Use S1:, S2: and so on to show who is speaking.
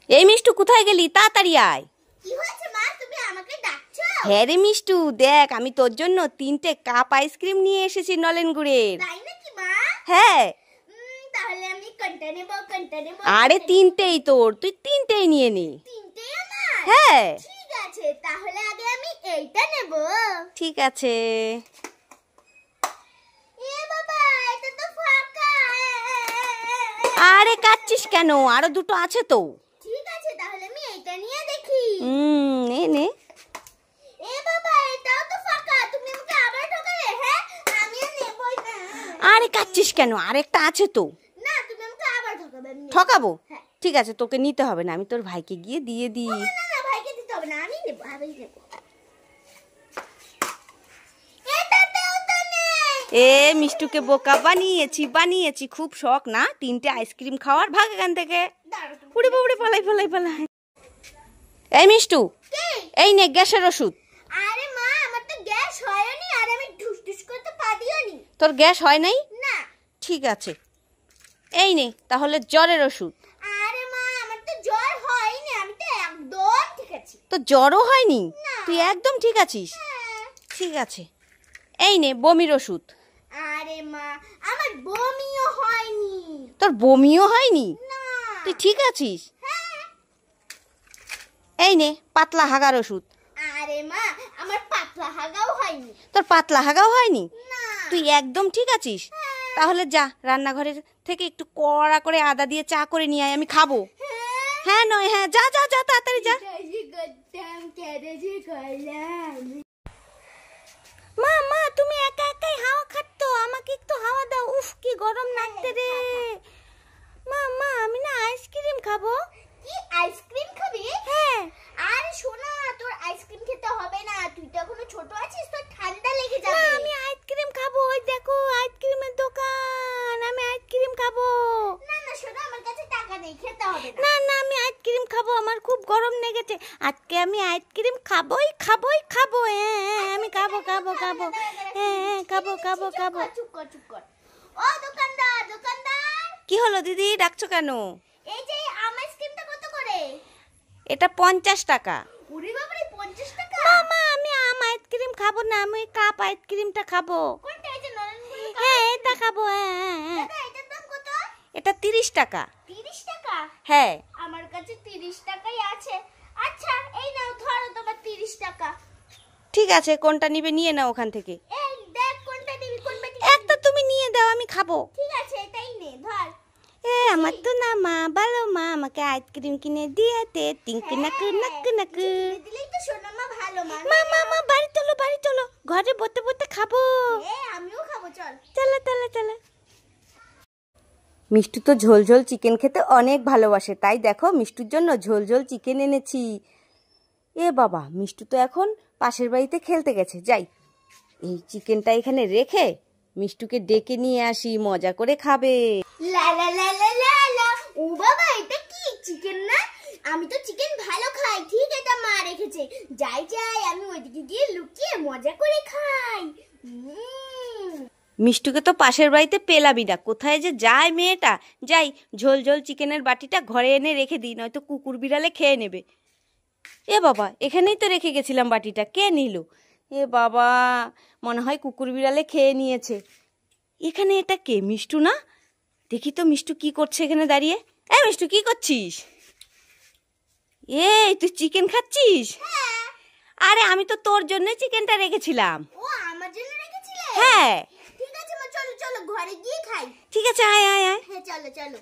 S1: এই মিষ্টু কোথায় গেলি? তাড়াতাড়ি আয়।
S2: কি হয়েছে মা, তুমি আমাকে ডাকছো?
S1: হ্যাঁ রে মিষ্টু, দেখ আমি তোর জন্য 3টে কাপ আইসক্রিম নিয়ে এসেছি নলেন গুড়ের।
S2: তাই নাকি মা?
S1: হ্যাঁ।
S2: তাহলে আমি কোনটা নেব?
S1: আরে 3টেই তোর, তুই 3টেই নিয়ে নে।
S2: 3টে আমার?
S1: হ্যাঁ
S2: ঠিক আছে, তাহলে আগে আমি এইটা নেব।
S1: ঠিক আছে।
S2: এ বাবা, এটা তো ফাঁকা।
S1: আরে কাচ্ছিস কেন? আরো 2টো আছে তো।
S2: ঠিক আছে, তাহলে আমি এইটা নিয়ে দেখি।
S1: নে নে।
S2: এ বাবা, এটাও তো ফাঁকা, তুমি আমাকে আবার ঠকালে। হ্যাঁ, আমি আর নেবই না।
S1: আরে কাচ্ছিস কেন? আরেকটা আছে তো।
S2: না, তুমি আমাকে আবার ঠকাবে।
S1: ঠকাবো?
S2: হ্যাঁ।
S1: ঠিক আছে, তোকে নিতে হবে না, আমি তোর ভাইকে গিয়ে দিয়ে দিই।
S2: না না, ভাইকে দিতে হবে না, আমি নেব, আমি নেব। এটাতেও তো নেই।
S1: এ মিষ্টুকে বোকা বানিয়েছি। খুব শখ না 3টে আইসক্রিম খাওয়ার? ভাগ এখান থেকে। উড়ে বাবুড়ে পালাই। এই মিষ্টু, এই নে গ্যাসের ওষুধ।
S2: আরে মা, আমার তো গ্যাস হয়নি, আর আমি ঢুস করতে পারিও নি।
S1: তোর গ্যাস হয় নাই?
S2: না।
S1: ঠিক আছে, এই নে তাহলে জ্বরের ওষুধ।
S2: আরে মা, আমার তো জ্বর হয়নি, আমি তো একদম ঠিক আছি।
S1: তো জ্বরও হয়নি?
S2: না।
S1: তুই একদম ঠিক আছিস?
S2: হ্যাঁ।
S1: ঠিক আছে, এই নে বমির ওষুধ।
S2: আরে মা, আমার বমিও হয়নি।
S1: তোর বমিও হয়নি?
S2: না।
S1: তুই ঠিক আছিস?
S2: হ্যাঁ।
S1: এই নে পাতলা হাগার ওষুধ।
S2: আরে মা, আমার পাতলা হাগাও হয়নি।
S1: তোর পাতলা হাগাও হয়নি?
S2: না।
S1: তুই একদম ঠিক আছিস? তাহলে যা রান্নাঘরের থেকে একটু কড়া করে আদা দিয়ে চা করে নিয়ে আয়, আমি খাবো। হ্যাঁ নয় হ্যাঁ, যা তাড়াতাড়ি যা। মা তুমি একা একাই হাওয়া খাচ্ছ, আমাকে একটু হাওয়া দাও। উফ কি গরম লাগছে রে। মা আমি না আইসক্রিম খাবো।
S2: কি আইসক্রিম খাবি?
S1: হ্যাঁ।
S2: আরে শোনা, তোর আইসক্রিম খেতে হবে না, তুই তো এখনো ছোট আছিস, তোর ঠান্ডা লেগে যাবে।
S1: আমি আইসক্রিম খাবো, ওই দেখো আইসক্রিমের দোকান, আমি আইসক্রিম খাবো।
S2: না না শোনা, আমার কাছে টাকা নেই, খেতে হবে না।
S1: না আমি আইসক্রিম খাবো, আমার খুব গরম লেগেছে আজকে, আমি আইসক্রিম খাবোই। হ্যাঁ আমি খাবো। হ্যাঁ খাবো।
S2: চুপ কর। ও দোকানদার।
S1: কি হলো দিদি, ডাকছো কেন?
S2: এই যে আম আইসক্রিমটা কত করে?
S1: এটা 50 টাকা।
S2: ওরে বাবা রে, 50 টাকা?
S1: মা আমি আম আইসক্রিম খাবো না, আমি ওই কাপ আইসক্রিমটা খাবো।
S2: কোনটা? এই যে নলেনগুড়ের কাপ?
S1: হ্যাঁ এটা খাবো। হ্যাঁ।
S2: দাদা, এটার দাম কত?
S1: এটা 30 টাকা।
S2: 30 টাকা?
S1: হ্যাঁ।
S2: আমার কাছে 30 টাকাই আছে। আচ্ছা, এই নাও, ধরো তোমার 30 টাকা।
S1: ঠিক আছে, কোনটা নিবে নিয়ে নাও ওখান থেকে।
S2: এই দেখ, কোনটা নিবি, কোনটা নিবি?
S1: একটা তুমি নিয়ে দাও, আমি খাবো।
S2: ঠিক আছে, এটাই নে, ধর।
S1: আমার তো না মা ভালো, মা আমাকে আইসক্রিম কিনে দিয়েতে টিঙ্কু নাকু।
S2: দিলেই তো সোনা মা ভালো মা।
S1: মা বাড়ি চলো, ঘরে বসে খাবো।
S2: আমিও খাবো, চল।
S1: চলো। মিষ্টু তো ঝোল চিকেন খেতে অনেক ভালোবাসে, তাই দেখো মিষ্টুর জন্য ঝোল চিকেন এনেছি। এ বাবা, মিষ্টু তো এখন পাশের বাড়িতে খেলতে গেছে। যাই, এই চিকেনটা এখানে রেখে মিষ্টুকে ডেকে নিয়ে আসি, মজা করে খাবে।
S2: লা। ও বাবা, এটা কি চিকেন না? আমি তো চিকেন ভালো খাই, ঠিক এটা মা রেখেছে। যাই আমি ওইদিকে গিয়ে লুকিয়ে মজা করে খাই।
S1: মিষ্টুকে তো পাশের বাড়িতে পেলাবি না, কোথায় যে যায় মেয়েটা। যাই, ঝোল চিকেনের বাটিটা ঘরে এনে রেখে দিই, নয়তো কুকুর বিড়ালে খেয়ে নেবে। এ বাবা, এখানেই তো রেখে গেছিলাম বাটিটা, কে নিল? এ বাবা, মনে হয় কুকুর বিড়ালে খেয়ে নিয়েছে। এখানে এটা কে? মিষ্টু না? দেখি তো মিষ্টু কি করছে এখানে দাঁড়িয়ে। মিষ্টু কি করছিস? এই তুই চিকেন খাচ্ছিস? আরে আমি তো তোর জন্য চিকেনটা রেখেছিলাম।
S2: ও আমার জন্য রেখেছিলে?
S1: হ্যাঁ।
S2: ঠিক আছে মা, চলো ঘরে গিয়ে খাই।
S1: ঠিক আছে, আয়।
S2: হ্যাঁ চলো।